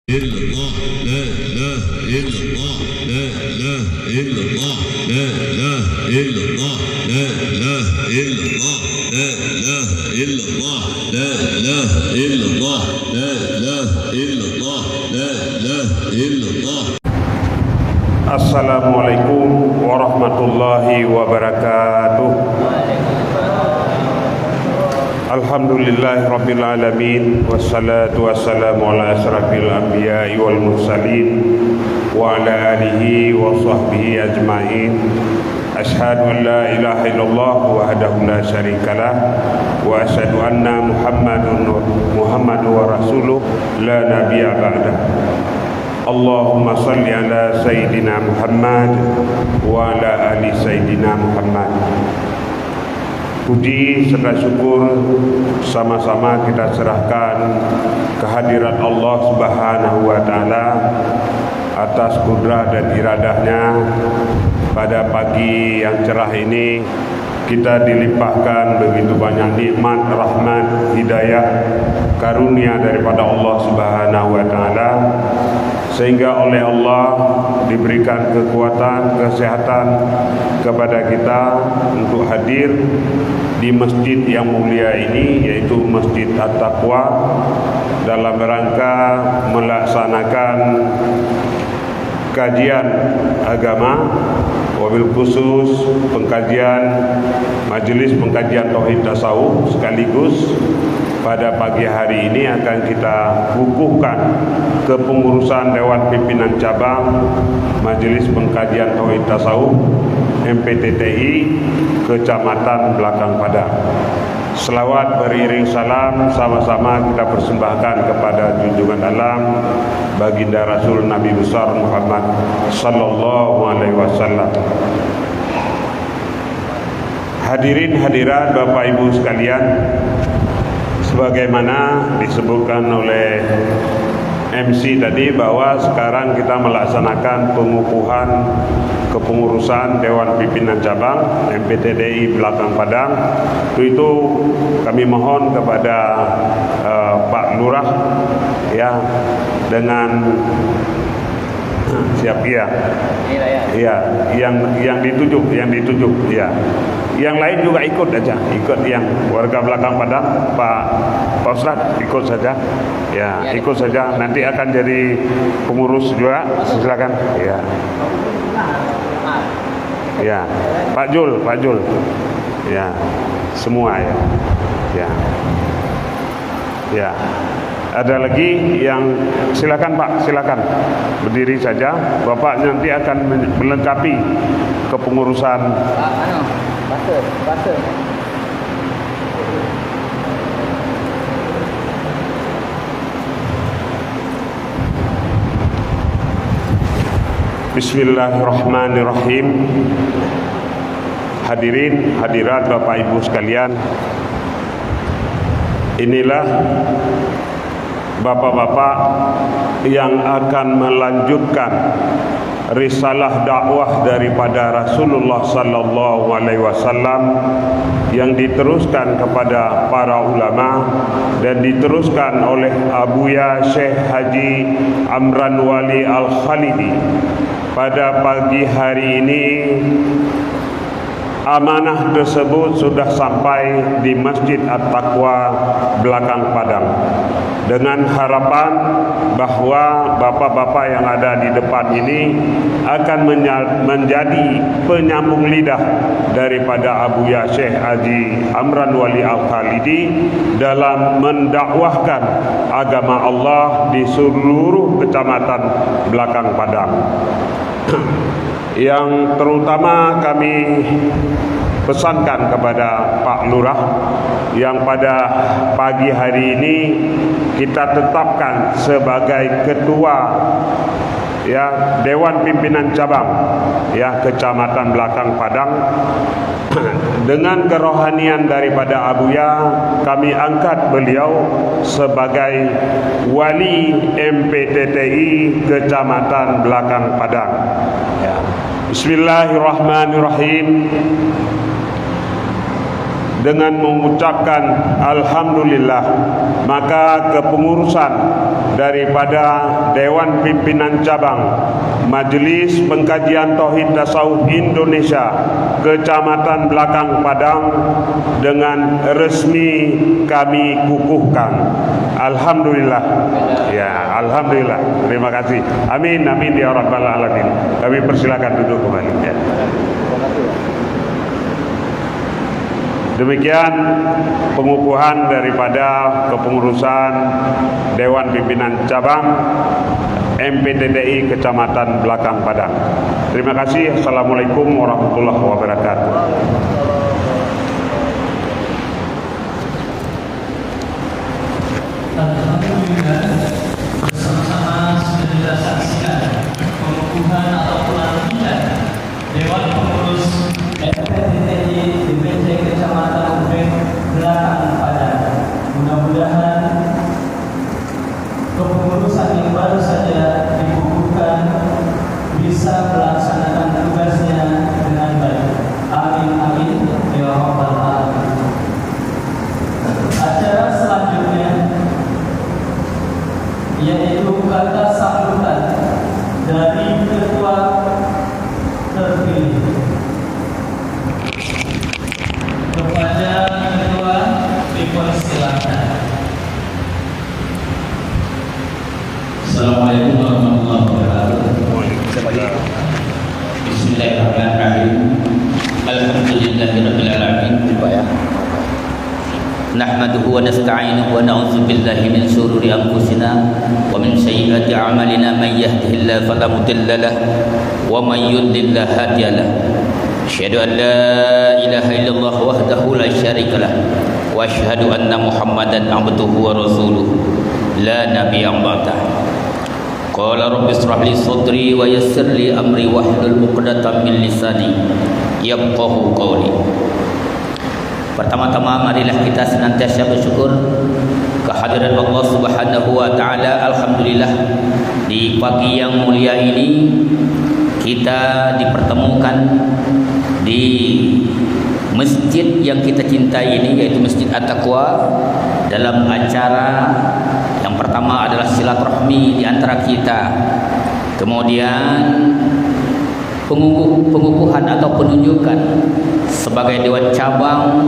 illallah, la ilaha illallah, la ilaha illallah, la ilaha illallah, la ilaha illallah, la ilaha illallah, la ilaha illallah, la ilaha illallah, la ilaha illallah. Assalamualaikum warahmatullahi wabarakatuh. Alhamdulillahi rabbil alamin, wassalatu wassalamu ala asrafil anbiya'i wal mursalin wa ala alihi wa sahbihi ajma'in. Ashhadu an la ilaha illallah wahdahu la syarikalah wa ashhadu anna Muhammadun wa rasuluh la nabiyya ba'dah. Allahumma salli ala Sayyidina Muhammad wa ala ali Sayyidina Muhammad. Puji serta syukur sama-sama kita serahkan kehadirat Allah Subhanahu wa Ta'ala atas kudrah dan iradahnya. Pada pagi yang cerah ini kita dilimpahkan begitu banyak nikmat, rahmat, hidayah, karunia daripada Allah Subhanahu wa Ta'ala, sehingga oleh Allah diberikan kekuatan, kesehatan kepada kita untuk hadir di masjid yang mulia ini, yaitu Masjid At-Taqwa, dalam rangka melaksanakan kajian agama, wabil khusus pengkajian majelis pengkajian tauhid tasawuf. Sekaligus pada pagi hari ini akan kita kukuhkan kepengurusan Dewan Pimpinan Cabang Majelis Pengkajian Tauhid Tasawuf MPTTI Kecamatan Belakang Padang. Selawat beriring salam sama-sama kita persembahkan kepada junjungan alam baginda Rasul Nabi besar Muhammad sallallahu alaihi wasallam. Hadirin hadirat Bapak Ibu sekalian, sebagaimana disebutkan oleh MC tadi bahwa sekarang kita melaksanakan pengukuhan kepengurusan Dewan Pimpinan Cabang MPTTI Belakang Padang. Itu kami mohon kepada Pak Lurah ya, dengan siap ya. Iya, yang ditunjuk ya. Yang lain juga ikut aja, ikut yang warga Belakang Padang, Pak Ustadz ikut saja. Ya, ikut saja. Nanti akan jadi pengurus juga. Silakan. Ya. Ya, Pak Jul. Ya, semua ya. Ya. Ya. Ada lagi yang silakan Pak, silakan berdiri saja. Bapak nanti akan melengkapi kepengurusan. Basuh. Bismillahirrahmanirrahim. Hadirin hadirat Bapak Ibu sekalian, inilah bapak-bapak yang akan melanjutkan risalah dakwah daripada Rasulullah sallallahu alaihi wasallam yang diteruskan kepada para ulama dan diteruskan oleh Abuya Syekh Haji Amran Wali Al-Khalidi. Pada pagi hari ini amanah tersebut sudah sampai di Masjid At-Taqwa Belakang Padang, dengan harapan bahwa bapak-bapak yang ada di depan ini akan menjadi penyambung lidah daripada Abuya Syekh Haji Amran Wali Al-Khalidi dalam mendakwahkan agama Allah di seluruh kecamatan Belakang Padang. Yang terutama kami pesankan kepada Pak Lurah yang pada pagi hari ini kita tetapkan sebagai ketua ya Dewan Pimpinan Cabang ya Kecamatan Belakang Padang. Dengan kerohanian daripada Abuya, kami angkat beliau sebagai wali MPTTI Kecamatan Belakang Padang. Ya. Bismillahirrahmanirrahim. dengan mengucapkan Alhamdulillah, maka kepengurusan daripada Dewan Pimpinan Cabang Majelis Pengkajian Tauhid Tasawuf Indonesia Kecamatan Belakang Padang dengan resmi kami kukuhkan. Alhamdulillah. Ya, alhamdulillah. Terima kasih. Amin amin ya rabbal alamin. Kami persilakan duduk kembali ya. Demikian pengukuhan daripada kepengurusan Dewan Pimpinan Cabang MPTTI Kecamatan Belakang Padang. Terima kasih. Assalamualaikum warahmatullahi wabarakatuh. Alhamdulillah, bersama-sama sudah kita saksikan pengukuhan atau pelantikan Dewan Pengurus MPTTI DPC Kecamatan Belakang Padang. Mudah-mudahan kepengurusan yang baru saja dikukuhkan bisa melaksanakan tugasnya dengan baik. Amin amin ya rabbal alamin. Acara selanjutnya yaitu kata sambutan dari ketua terpilih. Kepada ketua dipersilakan. Assalamualaikum warahmatullahi wabarakatuh. Bismillahirrahmanirrahim. Alhamdulillahirabbil alamin. Nahmaduhu wa nasta'inuhu wa na'udzu billahi min shururi anfusina wa min sayyiati a'malina man yahdihillahu fala mudilla lahu wa man yudlil fala hadiya lahu. Asyhadu an la ilaha illallah wahdahu la syarika lahu wa asyhadu anna Muhammadan abduhu wa rasuluhu la nabiyya ba'dah. Qala rabbi ishrah li sadri wa yassir li amri wahlul 'uqdatam min lisani yafqahu qawli. Pertama-tama marilah kita senantiasa bersyukur kehadiran Allah Subhanahu wa taala. Alhamdulillah, di pagi yang mulia ini kita dipertemukan di masjid yang kita cintai ini, yaitu Masjid At-Taqwa, dalam acara yang pertama adalah silaturahmi di antara kita. Kemudian pengukuhan atau penunjukan sebagai Dewan Cabang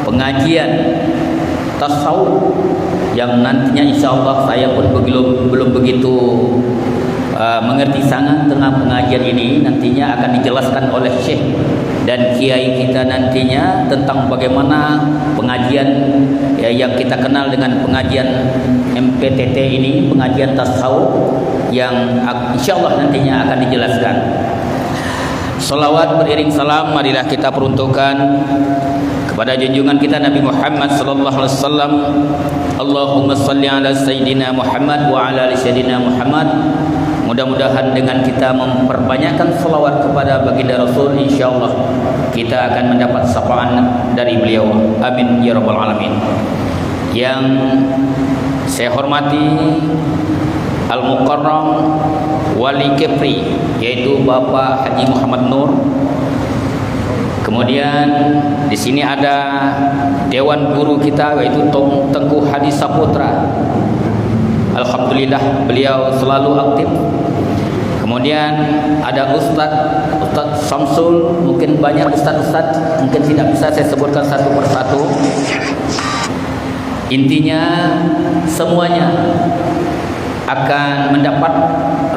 pengajian tasawuf yang nantinya insyaallah saya pun belum begitu mengerti sangat tentang pengajian ini. Nantinya akan dijelaskan oleh Syekh dan Kiai kita nantinya tentang bagaimana pengajian yang kita kenal dengan pengajian MPTT ini, pengajian tasawuf yang insyaallah nantinya akan dijelaskan. Salawat beriring salam marilah kita peruntukkan kepada junjungan kita Nabi Muhammad sallallahu alaihi wasallam. Allahumma shalli ala sayyidina Muhammad wa ala ali sayyidina Muhammad. Mudah-mudahan dengan kita memperbanyakkan salawat kepada baginda Rasul, insyaallah kita akan mendapat sapaan dari beliau. Amin ya rabbal alamin. Yang saya hormati Al-Mukarram Wali Kepri, yaitu Bapak Haji Muhammad Nur. Kemudian di sini ada Dewan Guru kita, yaitu Tengku Hadi Saputra. Alhamdulillah beliau selalu aktif. Kemudian ada Ustadz Samsul, mungkin banyak Ustadz, mungkin tidak bisa saya sebutkan satu persatu. Intinya semuanya akan mendapat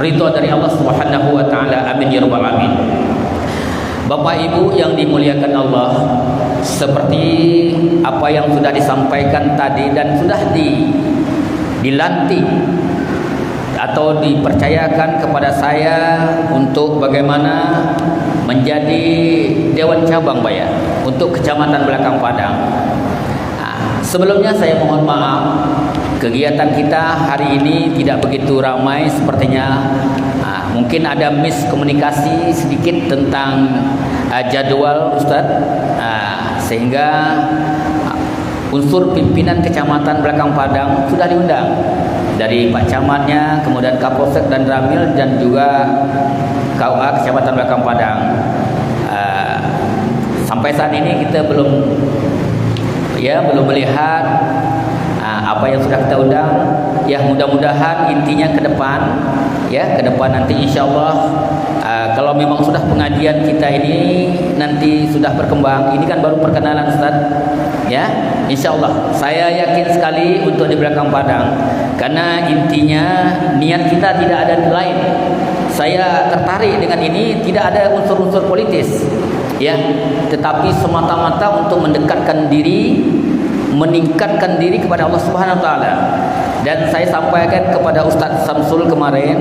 ridha dari Allah Subhanahu wa taala. Amin ya rabbal alamin. Bapak Ibu yang dimuliakan Allah, seperti apa yang sudah disampaikan tadi dan sudah dilantik atau dipercayakan kepada saya untuk bagaimana menjadi Dewan Cabang Pak ya, untuk Kecamatan Belakang Padang. Sebelumnya saya mohon maaf, kegiatan kita hari ini tidak begitu ramai sepertinya. Mungkin ada miskomunikasi sedikit tentang jadwal Ustadz, sehingga unsur pimpinan Kecamatan Belakang Padang sudah diundang dari Pak Camatnya, kemudian Kapolsek dan Ramil, dan juga KUA Kecamatan Belakang Padang. Sampai saat ini kita belum ya belum melihat apa yang sudah kita undang. Ya mudah-mudahan intinya ke depan, ya ke depan nanti insyaallah kalau memang sudah pengajian kita ini nanti sudah berkembang, ini kan baru perkenalan Ustaz, ya insyaallah saya yakin sekali untuk di belakang padang, karena intinya niat kita tidak ada di lain. Saya tertarik dengan ini tidak ada unsur-unsur politis, ya, tetapi semata-mata untuk mendekatkan diri, meningkatkan diri kepada Allah Subhanahu wa taala. Dan saya sampaikan kepada Ustaz Samsul kemarin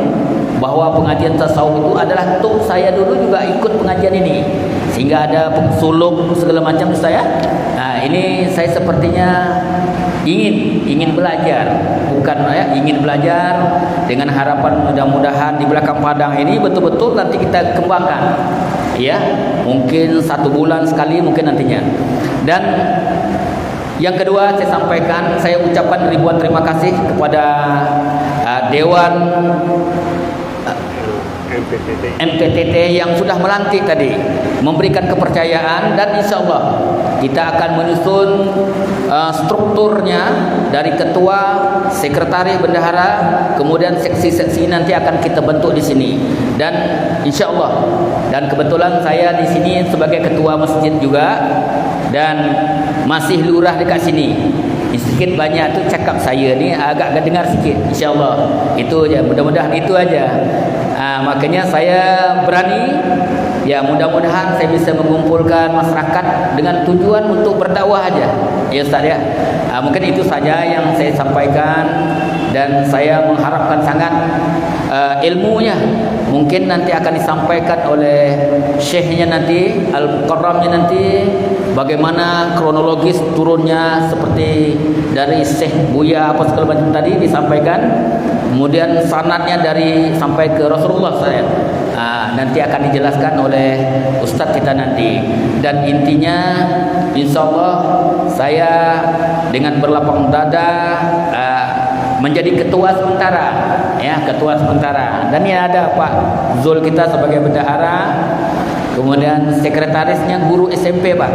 bahwa pengajian tasawuf itu adalah tuk saya dulu juga ikut pengajian ini, sehingga ada suluk segala macam saya. Nah, ini saya sepertinya ingin belajar, bukan ya, ingin belajar dengan harapan mudah-mudahan di belakang padang ini betul-betul nanti kita kembangkan, ya mungkin 1 bulan sekali mungkin nantinya. Dan yang kedua saya sampaikan, saya ucapkan ribuan terima kasih kepada Dewan MPTT yang sudah melantik tadi, memberikan kepercayaan, dan insya Allah kita akan menyusun strukturnya dari ketua, sekretaris, bendahara, kemudian seksi-seksi nanti akan kita bentuk di sini. Dan insya Allah, dan kebetulan saya di sini sebagai ketua masjid juga dan masih lurah dekat sini. Sedikit banyak tu cakap saya ni agak dengar sikit, insyaallah. Itu aja, mudah-mudahan itu aja. Makanya saya berani, ya mudah-mudahan saya bisa mengumpulkan masyarakat dengan tujuan untuk berdakwah aja. Ya Ustaz ya. Mungkin itu saja yang saya sampaikan, dan saya mengharapkan sangat ilmunya mungkin nanti akan disampaikan oleh syekhnya nanti, al-mukarramnya nanti, bagaimana kronologis turunnya seperti dari Syekh Buya apa segala macam tadi disampaikan, kemudian sanadnya dari sampai ke Rasulullah saya. Nanti akan dijelaskan oleh ustaz kita nanti. Dan intinya insyaallah saya dengan berlapang dada menjadi ketua sementara, ya ketua sementara. Dan ya ada Pak Zul kita sebagai bendahara, kemudian sekretarisnya guru SMP Pak,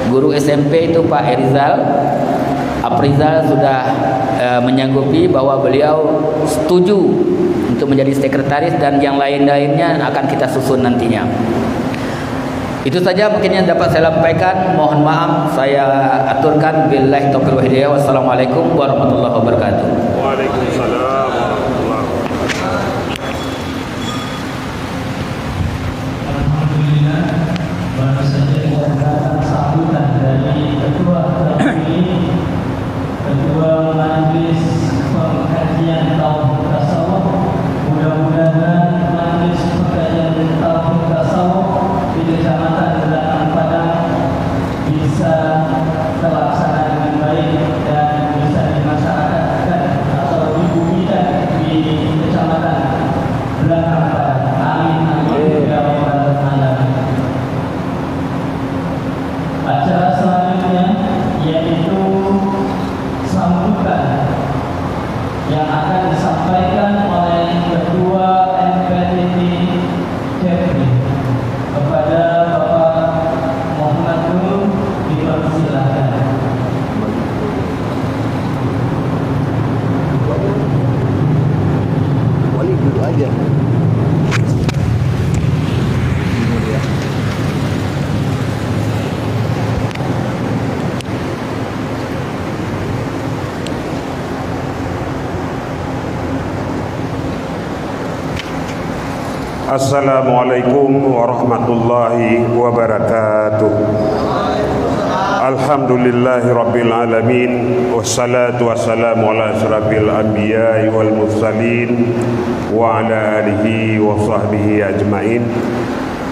guru SMP itu Pak Erizal Aprizal sudah menyanggupi bahwa beliau setuju untuk menjadi sekretaris, dan yang lain-lainnya akan kita susun nantinya. Itu saja mungkin yang dapat saya sampaikan. Mohon maaf saya aturkan. Billahi taufiq wal hidayah. Wassalamualaikum warahmatullahi wabarakatuh. Waalaikumsalam warahmatullahi wabarakatuh. Alhamdulillah, baru saja kita mendapat sambutan dari ketua terpilih, ketua majelis pengkajian tauhid tasawuf. Mudah-mudahan majelis pengkajian tauhid tasawuf di Kecamatan Belakang Padang bisa terlaksana dengan baik dan bisa dimasyarakatkan atau dibumikan di Kecamatan Belakang Padang. Amin amin ya rabbal alamin. Acara selanjutnya yaitu sambutan yang akan disampaikan oleh Ketua MPTT Kepri kepada Bapak Muhammad Nur, dipersilakan. Wali dulu aja. Assalamualaikum warahmatullahi wabarakatuh. Alhamdulillahi rabbil alamin, wassalatu wassalamu ala asyrafil anbiya'i wal mursalin wa ala alihi wa sahbihi ajmain.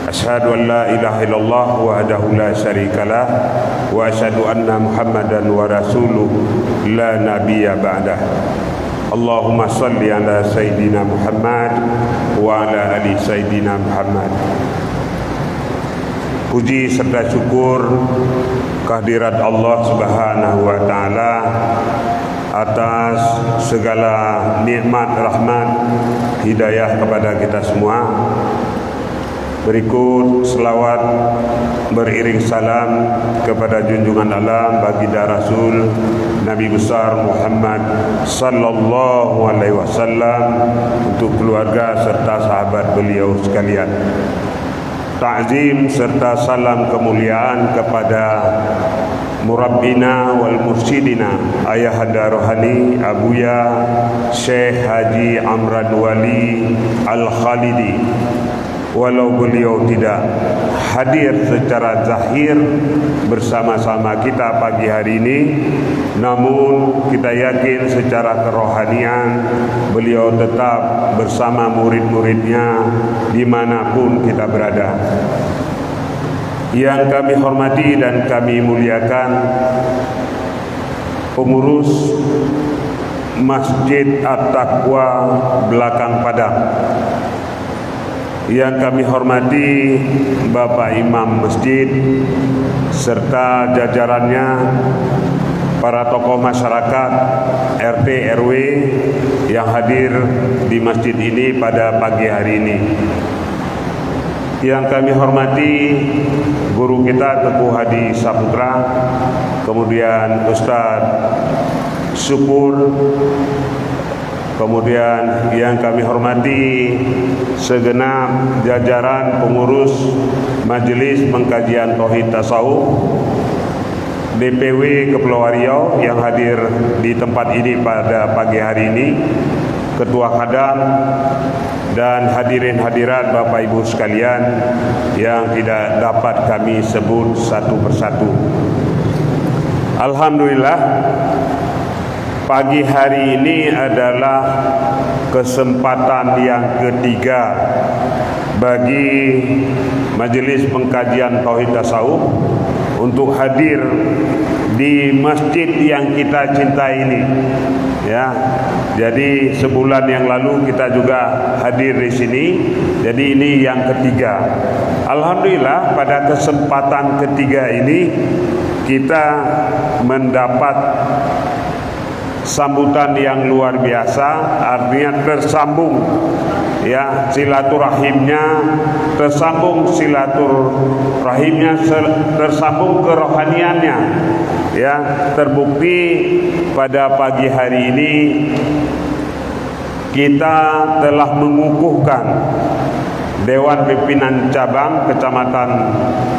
Asyhadu an la ilaha illallah wahdahu la syarikalah wa asyhadu anna Muhammadan wa rasuluh la nabiyya ba'dah. Allahumma salli ala Sayyidina Muhammad wa ala ali Sayyidina Muhammad. Puji serta syukur kehadirat Allah Subhanahu wa taala atas segala nikmat, rahmat, hidayah kepada kita semua. Berikut selawat beriring salam kepada junjungan alam baginda Rasul Nabi besar Muhammad sallallahu alaihi wasallam, untuk keluarga serta sahabat beliau sekalian. Ta'zim serta salam kemuliaan kepada murabbina wal mursyidina ayahanda rohani Abuya Syekh Haji Amran Wali Al-Khalidi. Walau beliau tidak hadir secara zahir bersama-sama kita pagi hari ini, namun kita yakin secara kerohanian beliau tetap bersama murid-muridnya dimanapun kita berada. Yang kami hormati dan kami muliakan pengurus Masjid At-Taqwa Belakang Padang, yang kami hormati Bapak Imam Masjid serta jajarannya, para tokoh masyarakat RT RW yang hadir di masjid ini pada pagi hari ini. Yang kami hormati guru kita Teguh Hadi Saputra, kemudian Ustadz Syukur, kemudian yang kami hormati segenap jajaran pengurus Majelis Pengkajian Tauhid Tasawuf DPW Kepulauan Riau yang hadir di tempat ini pada pagi hari ini, Ketua Kadam, dan hadirin hadirat Bapak Ibu sekalian yang tidak dapat kami sebut satu persatu. Alhamdulillah, pagi hari ini adalah kesempatan yang ketiga bagi Majelis Pengkajian Tauhid Tasawuf untuk hadir di masjid yang kita cintai ini. Ya, jadi sebulan yang lalu kita juga hadir di sini. Jadi ini yang ketiga. Alhamdulillah, pada kesempatan ketiga ini kita mendapat sambutan yang luar biasa, artinya tersambung ya silaturahimnya, tersambung kerohaniannya ya. Terbukti pada pagi hari ini kita telah mengukuhkan Dewan Pimpinan Cabang Kecamatan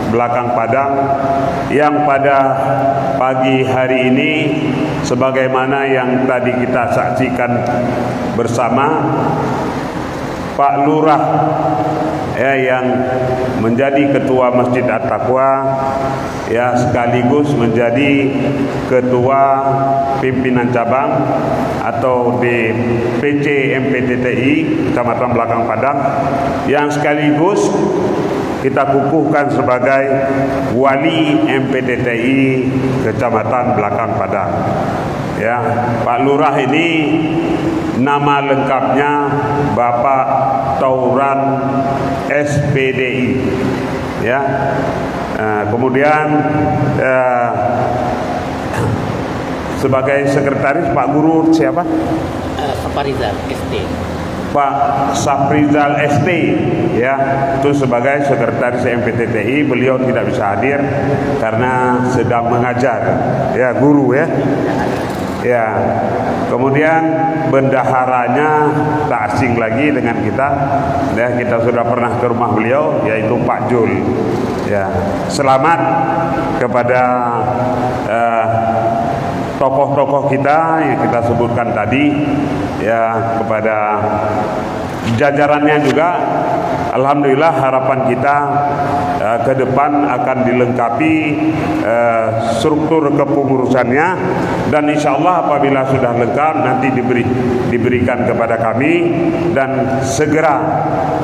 Belakang Padang yang pada pagi hari ini, sebagaimana yang tadi kita saksikan bersama, Pak Lurah ya, yang menjadi Ketua Masjid At-Taqwa ya, sekaligus menjadi Ketua Pimpinan Cabang atau DPC MPTTI Kecamatan Belakang Padang, yang sekaligus kita kukuhkan sebagai Wali MPTTI Kecamatan Belakang Padang. Ya, Pak Lurah ini nama lengkapnya Bapak Tauran SPDI. Ya, kemudian sebagai sekretaris Pak Guru siapa? Saprizal ST. Pak Saprizal ST ya, itu sebagai sekretaris MPTTI. Beliau tidak bisa hadir karena sedang mengajar ya, guru ya. Ya, kemudian bendaharanya tak asing lagi dengan kita ya, kita sudah pernah ke rumah beliau, yaitu Pak Jul ya. Selamat kepada tokoh-tokoh kita yang kita sebutkan tadi ya, kepada jajarannya juga. Alhamdulillah, harapan kita ke depan akan dilengkapi struktur kepengurusannya, dan insya Allah apabila sudah lengkap nanti diberikan kepada kami dan segera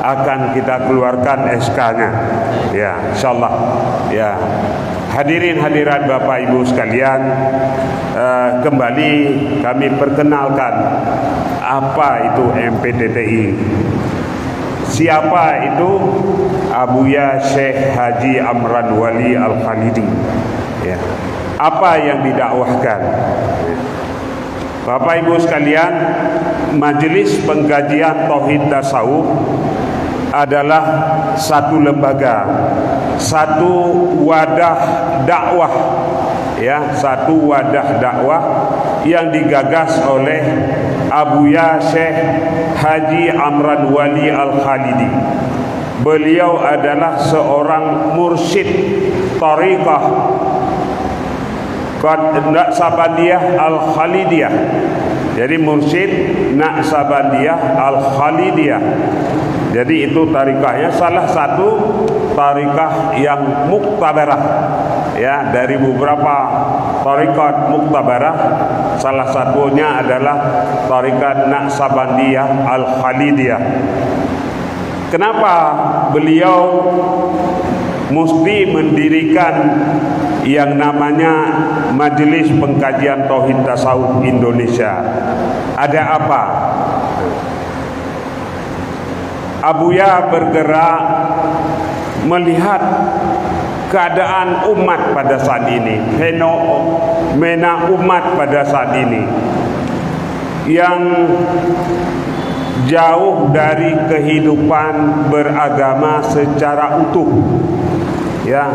akan kita keluarkan SK-nya ya, insya Allah ya. Hadirin hadirat Bapak Ibu sekalian, kembali kami perkenalkan apa itu MPTTI. Siapa itu? Abuya Syekh Haji Amran Wali Al-Khalidi ya. Apa yang didakwahkan? Bapak Ibu sekalian, Majelis Pengkajian Tauhid Tasawuf adalah satu lembaga, satu wadah dakwah, ya, satu wadah dakwah yang digagas oleh Abuya Syekh Haji Amran Wali Al-Khalidi. Beliau adalah seorang mursyid tariqah Naqsabandiyah Al-Khalidiyah. Jadi mursyid Naqsabandiyah Al-Khalidiyah. Jadi itu tarikahnya salah satu tarikah yang muktabarah, ya, dari beberapa tarikat muktabarah. Salah satunya adalah tarikat Naqsabandiyah Al-Khalidiyah. Kenapa beliau mesti mendirikan yang namanya Majelis Pengkajian Tauhid Tasawuf Indonesia? Ada apa? Abuya bergerak melihat keadaan umat pada saat ini, fenomena umat pada saat ini yang jauh dari kehidupan beragama secara utuh, ya,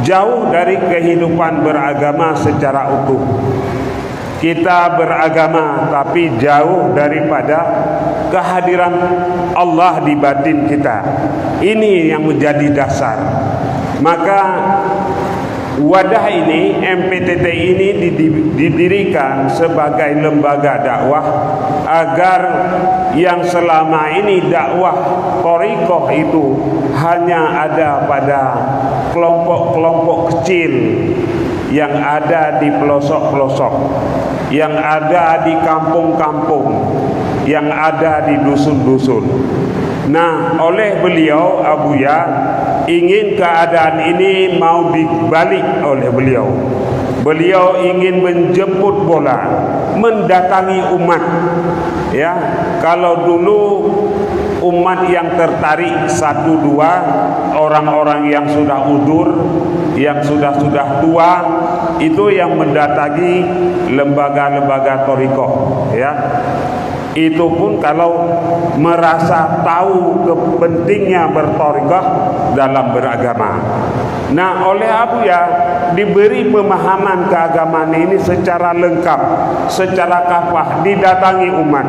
jauh dari kehidupan beragama secara utuh. Kita beragama tapi jauh daripada kehadiran Allah di batin kita. Ini yang menjadi dasar. Maka wadah ini, MPTT ini didirikan sebagai lembaga dakwah agar yang selama ini dakwah thariqah itu hanya ada pada kelompok-kelompok kecil yang ada di pelosok-pelosok, yang ada di kampung-kampung, yang ada di dusun-dusun. Nah, oleh beliau Abuya ingin keadaan ini mau dibalik oleh beliau. Beliau ingin menjemput bola, mendatangi umat. Ya, kalau dulu umat yang tertarik satu dua orang-orang yang sudah udur, yang sudah tua, itu yang mendatangi lembaga-lembaga thariqah, ya. Itu pun kalau merasa tahu pentingnya berthariqah dalam beragama. Nah, oleh Abuya diberi pemahaman keagamaan ini secara lengkap, secara kafah, didatangi umat.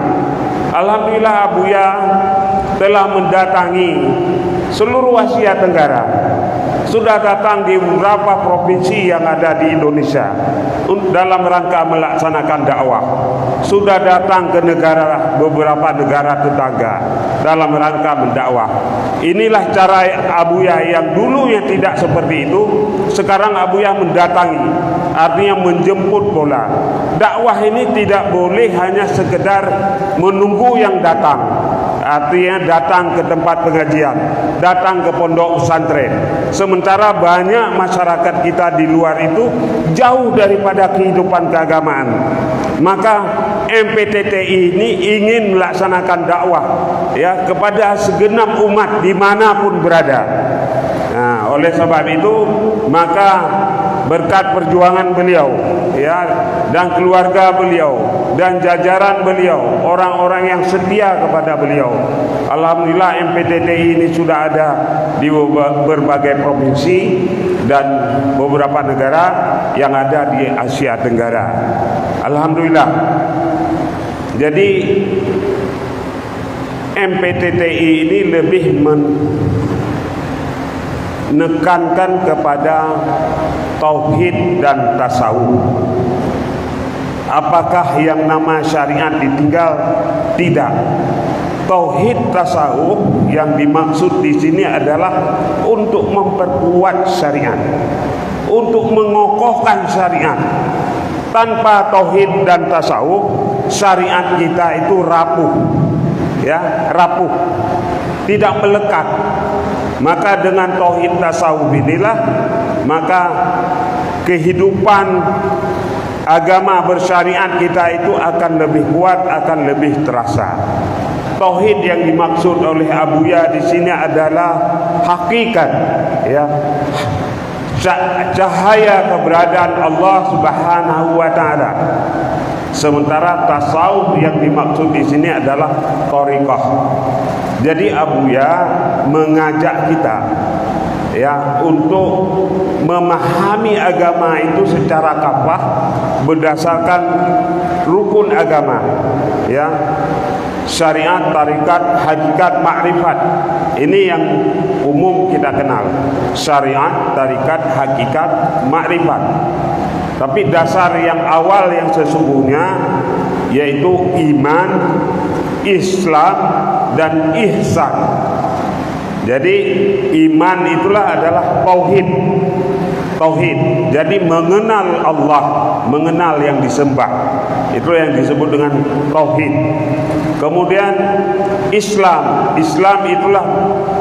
Alhamdulillah Abuya telah mendatangi seluruh Asia Tenggara. Sudah datang di beberapa provinsi yang ada di Indonesia dalam rangka melaksanakan dakwah. Sudah datang ke beberapa negara tetangga dalam rangka mendakwah. Inilah cara Abuya yang dulunya tidak seperti itu. Sekarang Abuya mendatangi, artinya menjemput bola. Dakwah ini tidak boleh hanya sekedar menunggu yang datang, artinya datang ke tempat pengajian, datang ke pondok pesantren. Sementara banyak masyarakat kita di luar itu jauh daripada kehidupan keagamaan. Maka MPTT ini ingin melaksanakan dakwah, ya, kepada segenap umat dimanapun berada. Nah, oleh sebab itu maka berkat perjuangan beliau, ya, dan keluarga beliau dan jajaran beliau, orang-orang yang setia kepada beliau, alhamdulillah MPTT ini sudah ada di berbagai provinsi dan beberapa negara yang ada di Asia Tenggara. Alhamdulillah. Jadi MPTT ini lebih menekankan kepada tauhid dan tasawuf. Apakah yang nama syariat ditinggal? Tidak. Tauhid tasawuf yang dimaksud di sini adalah untuk memperkuat syariat, untuk mengokohkan syariat. Tanpa tauhid dan tasawuf, syariat kita itu rapuh, ya, rapuh, tidak melekat. Maka dengan tauhid tasawuf inilah maka kehidupan agama bersyariat kita itu akan lebih kuat, akan lebih terasa. Tauhid yang dimaksud oleh Abuya di sini adalah hakikat, ya, cahaya keberadaan Allah Subhanahu wa taala. Sementara tasawuf yang dimaksud di sini adalah thariqah. Jadi Abuya mengajak kita ya untuk memahami agama itu secara kafah berdasarkan rukun agama, ya, syariat, tarikat, hakikat, makrifat. Ini yang umum kita kenal, syariat, tarikat, hakikat, makrifat. Tapi dasar yang awal yang sesungguhnya yaitu iman, Islam, dan ihsan. Jadi iman itulah adalah tauhid. Jadi mengenal Allah, mengenal yang disembah, itu yang disebut dengan tauhid. Kemudian Islam itulah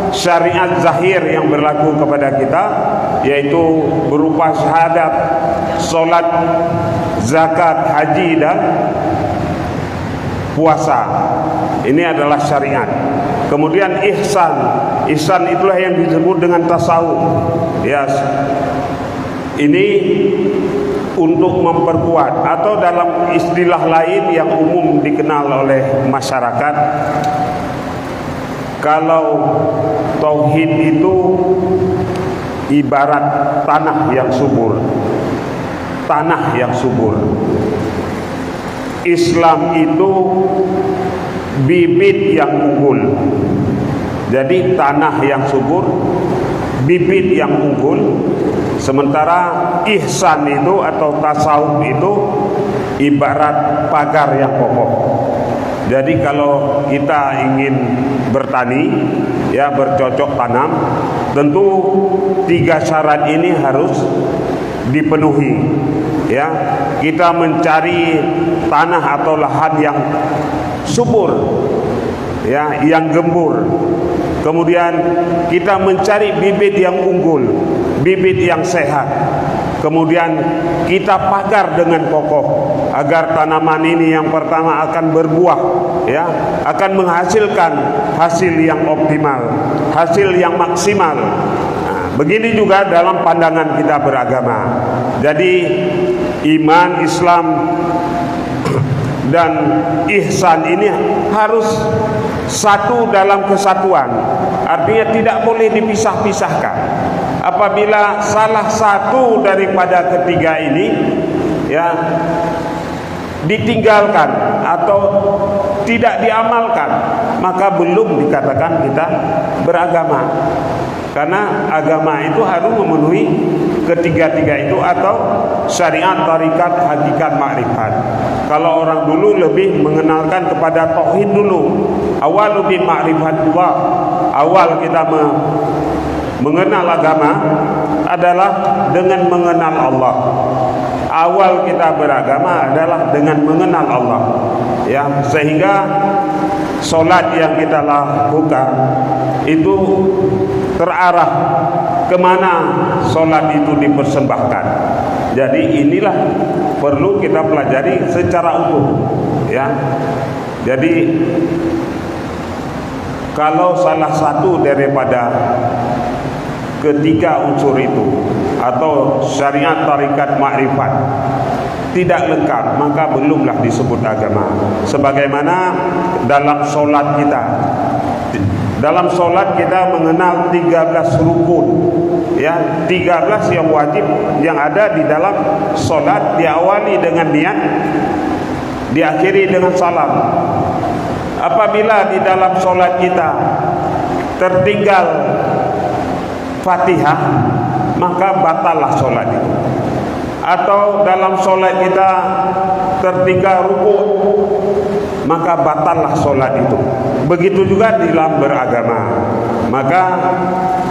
syariat zahir yang berlaku kepada kita, yaitu berupa syahadat, salat, zakat, haji, dan puasa. Ini adalah syariat. Kemudian ihsan itulah yang disebut dengan tasawuf. Ya, ini untuk memperkuat, atau dalam istilah lain yang umum dikenal oleh masyarakat, kalau tauhid itu ibarat tanah yang subur. Islam itu bibit yang unggul. Jadi tanah yang subur, bibit yang unggul. Sementara ihsan itu atau tasawuf itu ibarat pagar yang kokoh. Jadi kalau kita ingin bertani, ya, bercocok tanam, tentu 3 syarat ini harus dipenuhi. Ya, kita mencari tanah atau lahan yang subur, ya, yang gembur. Kemudian kita mencari bibit yang unggul, bibit yang sehat. Kemudian kita pagar dengan kokoh agar tanaman ini yang pertama akan berbuah, ya, akan menghasilkan hasil yang optimal, hasil yang maksimal. Nah, begini juga dalam pandangan kita beragama. Jadi iman, Islam, dan ihsan ini harus satu dalam kesatuan. Artinya tidak boleh dipisah-pisahkan. Apabila salah satu daripada ketiga ini, ya, ditinggalkan atau tidak diamalkan, maka belum dikatakan kita beragama. Karena agama itu harus memenuhi ketiga-tiga itu, atau syariat, tarikat, hakikat, makrifat. Kalau orang dulu lebih mengenalkan kepada tauhid dulu. Awal lebih ma'rifatullah. Awal kita mengenal agama adalah dengan mengenal Allah. Awal kita beragama adalah dengan mengenal Allah. Ya, sehingga solat yang kita lakukan itu terarah kemana solat itu dipersembahkan. Jadi inilah perlu kita pelajari secara utuh, ya. Jadi kalau salah satu daripada ketiga unsur itu atau syariat, tarikat, makrifat tidak lengkap, maka belumlah disebut agama. Sebagaimana dalam solat kita, dalam solat kita mengenal 13 rukun, ya, 13 yang wajib yang ada di dalam solat, diawali dengan niat, diakhiri dengan salam. Apabila di dalam solat kita tertinggal Fatihah, maka batallah solat itu. Atau dalam solat kita tertinggal ruku, maka batallah solat itu. Begitu juga dalam beragama. Maka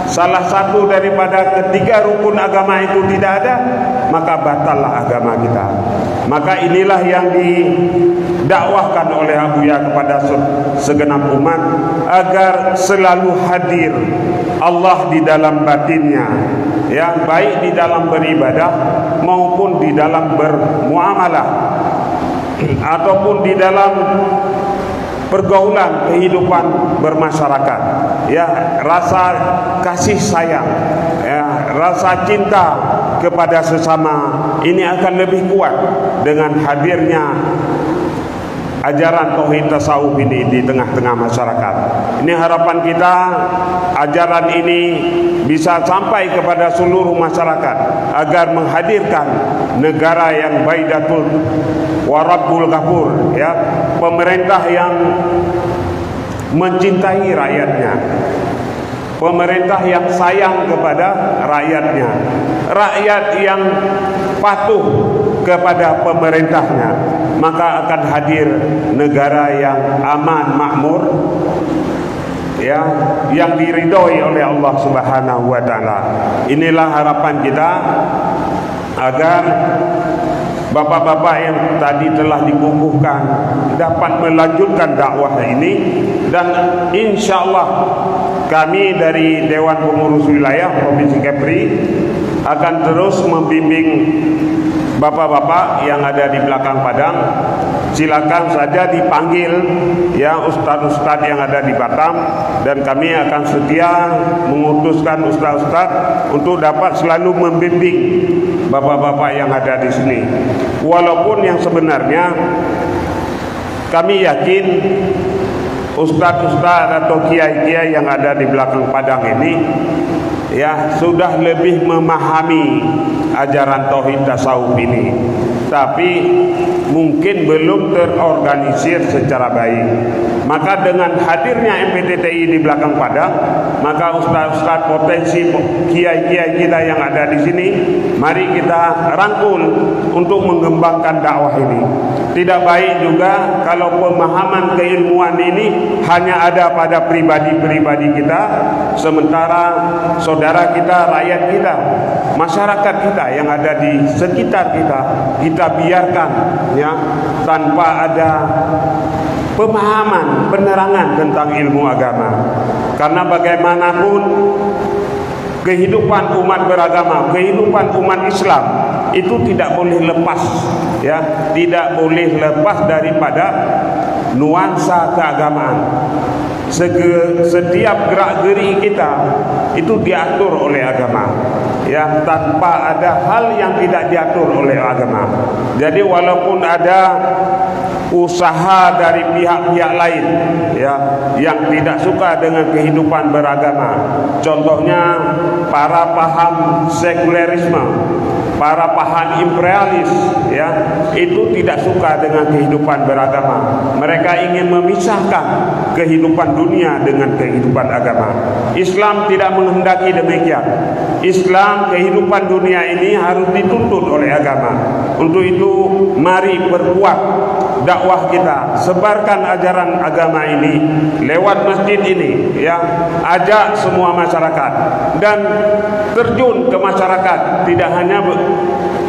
salah satu daripada ketiga rukun agama itu tidak ada, maka batallah agama kita. Maka inilah yang didakwahkan oleh Abuya kepada segenap umat, agar selalu hadir Allah di dalam batinnya, ya, baik di dalam beribadah maupun di dalam bermuamalah ataupun di dalam pergaulan kehidupan bermasyarakat. Ya, rasa kasih sayang, ya, rasa cinta kepada sesama ini akan lebih kuat dengan hadirnya ajaran tauhid tasawuf ini di tengah-tengah masyarakat. Ini harapan kita ajaran ini bisa sampai kepada seluruh masyarakat agar menghadirkan negara yang baidatul warabbul ghafur, ya, pemerintah yang mencintai rakyatnya, pemerintah yang sayang kepada rakyatnya, rakyat yang patuh kepada pemerintahnya, maka akan hadir negara yang aman, makmur, ya, yang diridhoi oleh Allah Subhanahu wa taala. Inilah harapan kita agar bapak-bapak yang tadi telah dikukuhkan dapat melanjutkan dakwah ini, dan insyaallah kami dari Dewan Pengurus Wilayah Provinsi Kepri akan terus membimbing bapak-bapak yang ada di belakang padang. Silakan saja dipanggil, ya, ustadz-ustadz yang ada di Batam, dan kami akan setia mengutuskan ustadz-ustadz untuk dapat selalu membimbing bapak-bapak yang ada di sini. Walaupun yang sebenarnya kami yakin ustadz-ustadz atau kiai-kiai yang ada di belakang padang ini, ya, sudah lebih memahami ajaran tauhid tasawuf ini, tapi mungkin belum terorganisir secara baik. Maka dengan hadirnya MPTTI di belakang padang, maka ustaz-ustaz potensi kiai-kiai kita yang ada di sini, mari kita rangkul untuk mengembangkan dakwah ini. Tidak baik juga kalau pemahaman keilmuan ini hanya ada pada pribadi-pribadi kita, sementara saudara kita, rakyat kita, masyarakat kita yang ada di sekitar kita biarkan, ya, tanpa ada pemahaman, penerangan tentang ilmu agama. Karena bagaimanapun kehidupan umat beragama, kehidupan umat Islam itu tidak boleh lepas, ya, tidak boleh lepas daripada nuansa keagamaan. Setiap gerak-geri kita itu diatur oleh agama, ya, tanpa ada hal yang tidak diatur oleh agama. Jadi walaupun ada usaha dari pihak-pihak lain, ya, yang tidak suka dengan kehidupan beragama, contohnya para paham sekulerisme, para paham imperialis, ya, itu tidak suka dengan kehidupan beragama. Mereka ingin memisahkan kehidupan dunia dengan kehidupan agama. Islam tidak menghendaki demikian. Islam, kehidupan dunia ini harus dituntut oleh agama. Untuk itu mari perkuat dakwah kita, sebarkan ajaran agama ini lewat masjid ini, ya, ajak semua masyarakat dan terjun ke masyarakat. Tidak hanya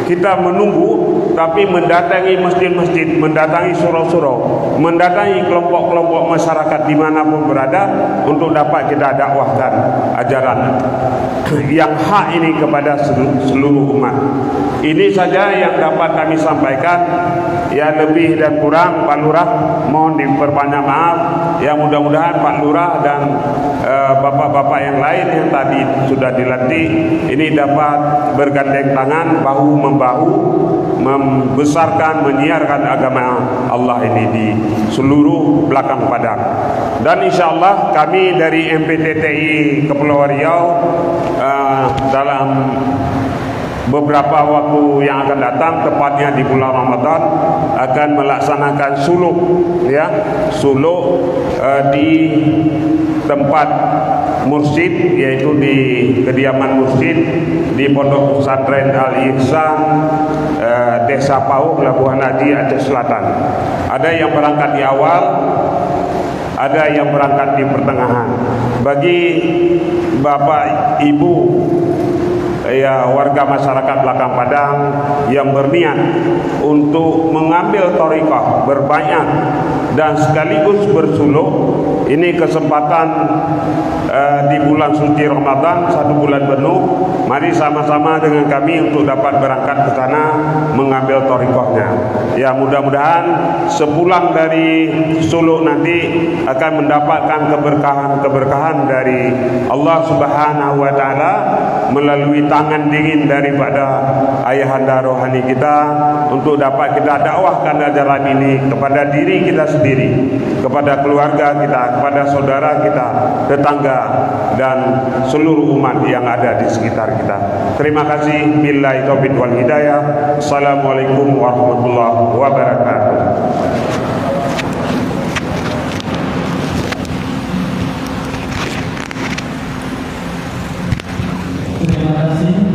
kita menunggu, tapi mendatangi masjid-masjid, mendatangi surau-surau, mendatangi kelompok-kelompok masyarakat dimanapun berada untuk dapat kita dakwahkan ajaran yang hak ini kepada seluruh umat. Ini saja yang dapat kami sampaikan. Ya, lebih dan kurang Pak Lurah mohon diperbanyak maaf. Ya, mudah-mudahan Pak Lurah dan bapak-bapak yang lain yang tadi sudah dilatih ini dapat bergandeng tangan, bahu membahu, membesarkan, menyiarkan agama Allah ini di seluruh belakang padang. Dan insyaallah kami dari MPTTI Kepulauan Riau dalam beberapa waktu yang akan datang, tepatnya di bulan Ramadan, akan melaksanakan suluk, ya, suluk di tempat mursyid, yaitu di kediaman mursyid di Pondok Pesantren Al-Ihsan, Desa Pauh, Labuhan Haji, Aceh Selatan. Ada yang berangkat di awal, ada yang berangkat di pertengahan. Bagi Bapak Ibu, ya, warga masyarakat belakang padang yang berniat untuk mengambil thariqah, berbanyak dan sekaligus bersuluk, ini kesempatan di bulan suci Ramadan, 1 bulan penuh. Mari sama-sama dengan kami untuk dapat berangkat ke sana mengambil thariqahnya. Ya, mudah-mudahan sepulang dari suluk nanti akan mendapatkan keberkahan dari Allah Subhanahu wa taala melalui tangan dingin daripada ayahanda rohani kita, untuk dapat kita dakwahkan ajaran ini kepada diri kita sendiri, kepada keluarga kita, kepada saudara kita, tetangga, dan seluruh umat yang ada di sekitar kita. Terima kasih. Billahi taufiq wal hidayah. Assalamualaikum warahmatullahi wabarakatuh. Terima kasih.